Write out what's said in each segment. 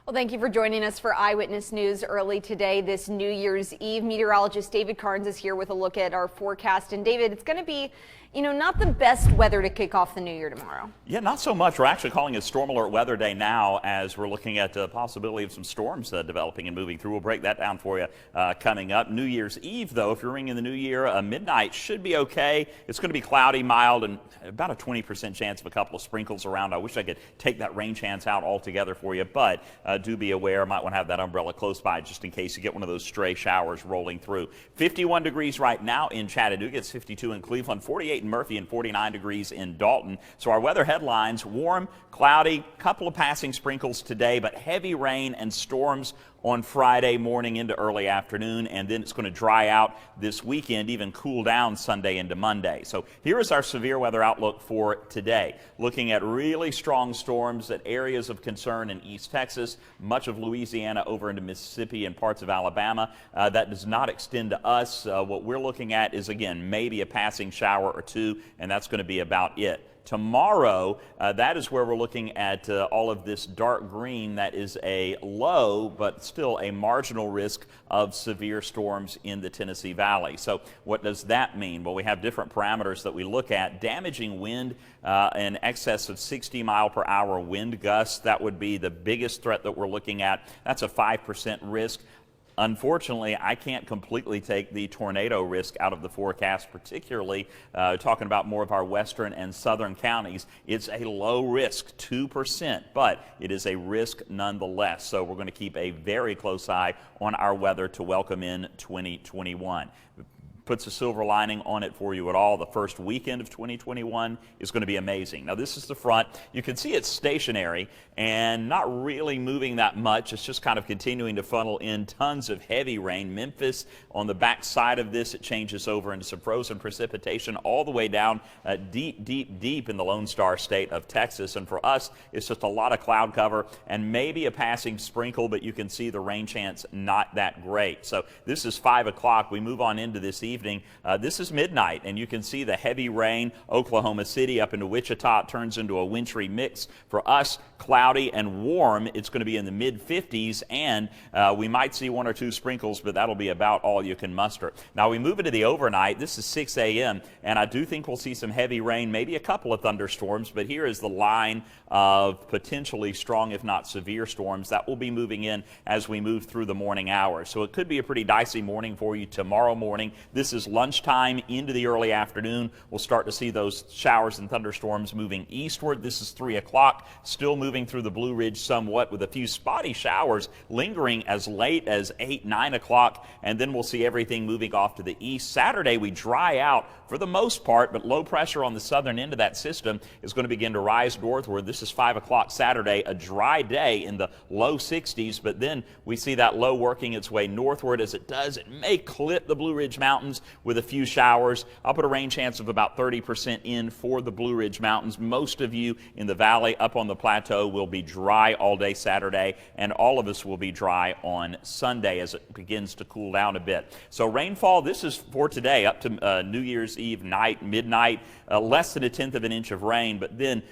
Well, thank you for joining us for Eyewitness News early today, this New Year's Eve. Meteorologist David Karnes is here with a look at our forecast. And David, it's going to be, not the best weather to kick off the new year tomorrow. Yeah, not so much. We're actually calling it Storm Alert Weather Day now as we're looking at the possibility of some storms developing and moving through. We'll break that down for you coming up. New Year's Eve, though, if you're ringing the new year, midnight should be okay. It's going to be cloudy, mild, and about a 20% chance of a couple of sprinkles around. I wish I could take that rain chance out altogether for you, but do be aware. Might want to have that umbrella close by just in case you get one of those stray showers rolling through. 51 degrees right now in Chattanooga. It's 52 in Cleveland, 48 in Murphy, and 49 degrees in Dalton. So our weather headlines: warm, cloudy, couple of passing sprinkles today, but heavy rain and storms on Friday morning into early afternoon, and then it's going to dry out this weekend, even cool down Sunday into Monday. So here is our severe weather outlook for today. Looking at really strong storms at areas of concern in East Texas, much of Louisiana over into Mississippi and parts of Alabama. That does not extend to us. What we're looking at is, again, maybe a passing shower or two, and that's going to be about it. Tomorrow, that is where we're looking at all of this dark green. That is a low, but still a marginal risk of severe storms in the Tennessee Valley. So what does that mean? Well, we have different parameters that we look at. Damaging wind in excess of 60-mile-per-hour wind gusts. That would be the biggest threat that we're looking at. That's a 5% risk. Unfortunately, I can't completely take the tornado risk out of the forecast, particularly talking about more of our western and southern counties. It's a low risk, 2%, but it is a risk nonetheless. So we're going to keep a very close eye on our weather to welcome in 2021. Puts a silver lining on it for you at all. The first weekend of 2021 is going to be amazing. Now, this is the front. You can see it's stationary and not really moving that much. It's just kind of continuing to funnel in tons of heavy rain. Memphis, on the back side of this, it changes over into some frozen precipitation all the way down deep, deep, deep in the Lone Star State of Texas. And for us, it's just a lot of cloud cover and maybe a passing sprinkle, but you can see the rain chance not that great. So this is 5 o'clock. We move on into this evening. This is midnight, and you can see the heavy rain. Oklahoma City up into Wichita turns into a wintry mix. For us, cloudy and warm. It's going to be in the mid-50s, and we might see 1 or 2 sprinkles, but that'll be about all you can muster. Now, we move into the overnight. This is 6 a.m., and I do think we'll see some heavy rain, maybe a couple of thunderstorms, but here is the line of potentially strong, if not severe storms that will be moving in as we move through the morning hours. So it could be a pretty dicey morning for you tomorrow morning. This is lunchtime into the early afternoon. We'll start to see those showers and thunderstorms moving eastward. This is 3 o'clock, still moving through the Blue Ridge somewhat with a few spotty showers lingering as late as 8, 9 o'clock, and then we'll see everything moving off to the east. Saturday, we dry out for the most part, but low pressure on the southern end of that system is going to begin to rise northward. This is 5 o'clock Saturday, a dry day in the low 60s, but then we see that low working its way northward. As it does, it may clip the Blue Ridge Mountains with a few showers. I'll put a rain chance of about 30% in for the Blue Ridge Mountains. Most of you in the valley up on the plateau will be dry all day Saturday, and all of us will be dry on Sunday as it begins to cool down a bit. So rainfall, this is for today up to New Year's Eve night, midnight, less than 1/10 of an inch of rain, but then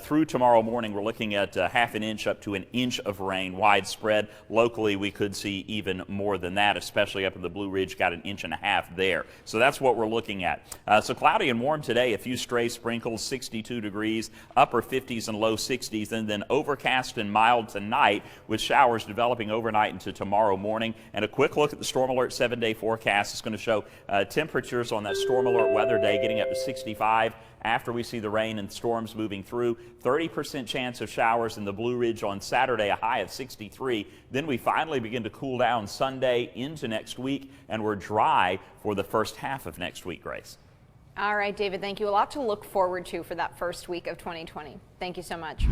through tomorrow morning, we're looking at half an inch up to an inch of rain widespread. Locally, we could see even more than that, especially up in the Blue Ridge, got 1.5 inches there. So that's what we're looking at. So cloudy and warm today, a few stray sprinkles, 62 degrees, upper 50s and low 60s, and then overcast and mild tonight with showers developing overnight into tomorrow morning. And a quick look at the Storm Alert 7-day forecast is going to show temperatures on that Storm Alert weather day getting up to 65. After we see the rain and storms moving through, 30% chance of showers in the Blue Ridge on Saturday, a high of 63. Then we finally begin to cool down Sunday into next week, and we're dry for the first half of next week, Grace. All right, David, thank you. A lot to look forward to for that first week of 2020. Thank you so much.